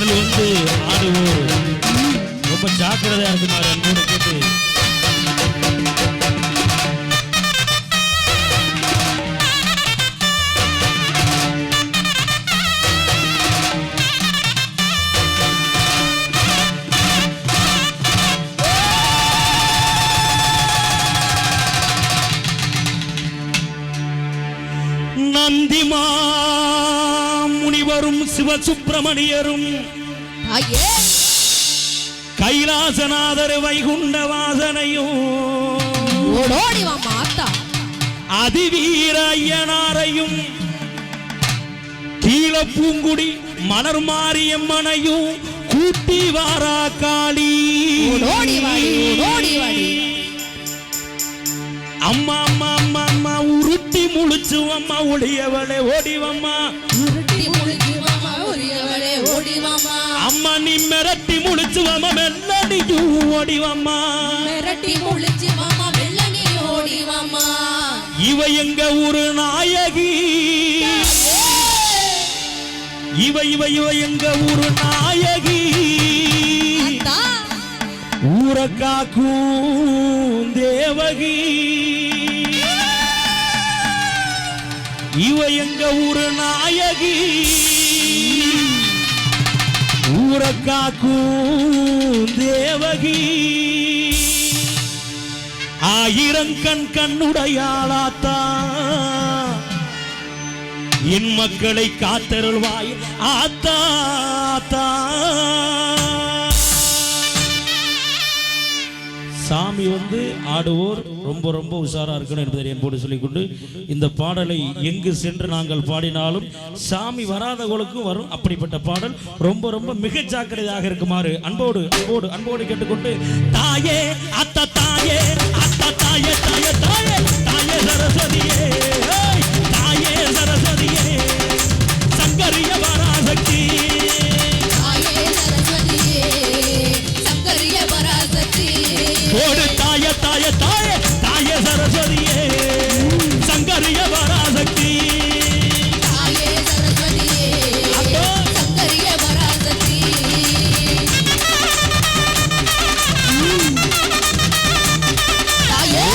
பாடல் வந்து ஆடுவோர் ரொம்ப ஜாக்கிரதையா இருக்குமாறு அன்போடு கேட்டு நந்திமா முனிவரும் சிவசுப்பிரமணியரும் கைலாசநாதர் வைகுண்ட வாசனையும் அதிவீர ஐயனாரையும் கீழப்பூங்குடி மலர் மாரியம்மனையும் கூட்டி வாரா காளி அம்மா அம்மா அம்மா அம்மா உருட்டி முழிச்சு அம்மா ஒடியவளே ஓடிவம்மா அம்மா நீ மிரட்டி முழிச்சு அம்மா மெல்லடியும் ஓடிவம்மா இவ எங்க ஊரு நாயகி இவ இவ இவ எங்க ஊரு நாயகி ஊரை காக்கும் தேவகி இவ எங்க ஊரு நாயகி ஊரை காக்கும் தேவகி ஆயிரம் கண் கண்ணுடையாளாத்தா என் மக்களை காத்தருள்வாய் ஆத்தா சாமி வந்து ஆடுவோர் ரொம்ப ரொம்ப உஷாரா இருக்கணும் என்பதை என்போடு சொல்லிக்கொண்டு இந்த பாடலை எங்கு சென்று நாங்கள் பாடினாலும் சாமி வராதவர்களுக்கும் வரும் அப்படிப்பட்ட பாடல் ரொம்ப ரொம்ப மிக ஜாக்கிரதையாக இருக்குமாறு அன்போடு அன்போடு அன்போடு கேட்டுக்கொண்டு தாயே அத்த தாயே அத்த தாயே தாயே தாயே தாயே சரஸ்வதியே தாயே சரஸ்வதியே சங்கரிய பராசக்தி தாய தாய தாய தாய சரஸ்வதியே சங்கரிய பராசக்தி தாயே சரஸ்வதியே சங்கரிய பராசக்தி தாயே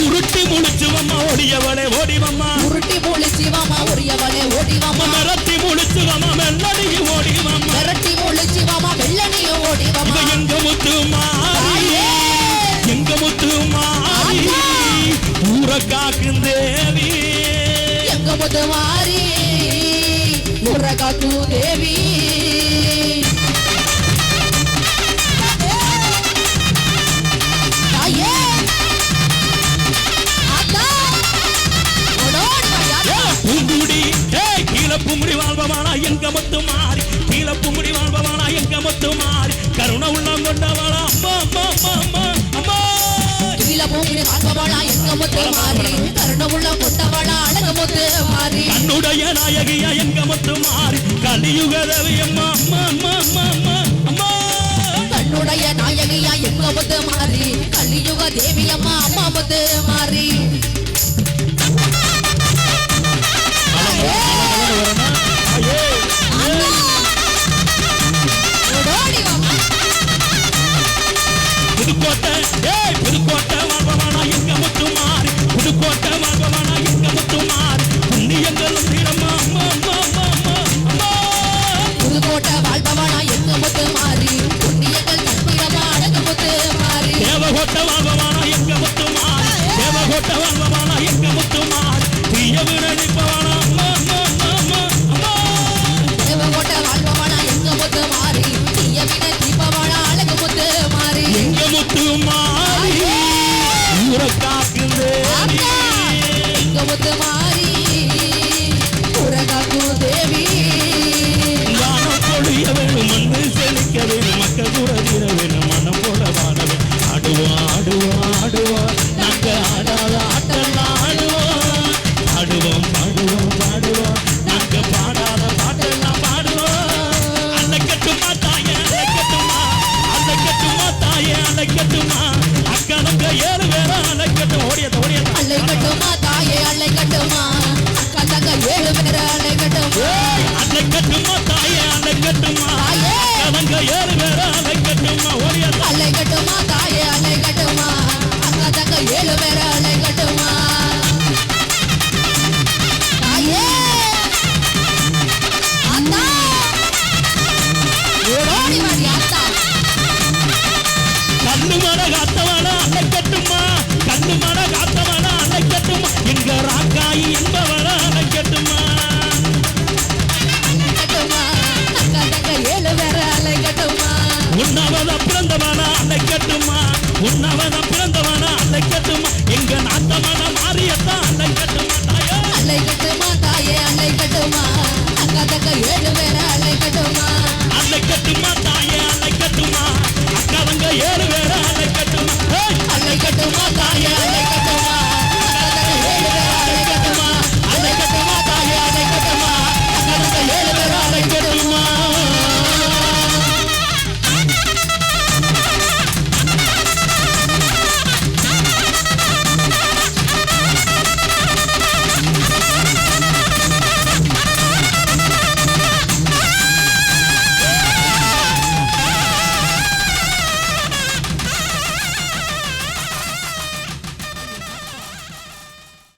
உருட்டி முழிச்சுவம்மா ஓடியவளே ஓடிவம்மா உருட்டி முழிச்சுவம்மா ஓடியவளே ஓடிவம்மா மிரட்டி முழிச்சுவம்மா மெல்லடியும் ஓடிவம்மா மிரட்டி முழிச்சுவம்மா வெள்ளனியும் ஓடிவம்மா எங்க முத்து மாறி எங்க முத்து மாறி ஊரை காக்கும் தேவி எங்க முத்து மாறி ஊரை காக்கும் தேவி கீழப்புமுடி வாழ்பவானா எங்க முத்து மாறி கீழப்புமுடி வாழ்பவானா எங்க முத்து மாறி கருணை உள்ளம் கொண்டவாளா அம்மா அம்மா அம்மா அம்மா அம்மா கீழப்புமுடி வாழ்பவானா எங்க முத்து மாறி கருணை உள்ளம் கொண்டவாளா அழகு முத்து மாறி கண்ணுடைய நாயகியா எங்க முத்து மாறி கலியுக தேவி அம்மா அம்மா அம்மா அம்மா அம்மா கண்ணுடைய நாயகியா எங்க முத்து மாறி கலியுக தேவி அம்மா அம்மா முத்து மாறி புதுக்கோட்டை புதுக்கோட்டை வாழ்பவானா எங்க முத்து மாறி புதுக்கோட்டை வாழ்பவானா எங்க முத்து மாறி புண்ணியங்களும் தீரம்மா அம்மா அம்மா அம்மா அம்மா புதுக்கோட்டை வாழ்பவானா எங்க முத்து மாறி புண்ணியங்கள் தீரம்மா அழகு முத்து மாறி தேவகோட்டை வாழ்பவானா எங்க முத்து மாறி தேவகோட்டை வாழ்பவானா எங்க முத்து மாறி தீய விரணிப்பவானா அம்மா அம்மா அம்மா அம்மா தேவகோட்டை வாழ்பவானா எங்க முத்து மாறி தீய விரணிப்பவானா அழகு முத்து மாறி எங்க முத்து மாறி ஊரை காக்கும் தேவி எங்க முத்து மாறி ஊரை காக்கும் தேவி வானம் பொழிய வேணும் மண்ணு செழிக்க வேணும் கட்டுமா கலங்க 7 பேர அலை கட்டுமா ஓடியா அலை கட்டுமா தாயே அலை கட்டுமா அக்கா தங்க 7 பேர அலை கட்டுமா தாயே அண்ணா ஓடி வாடி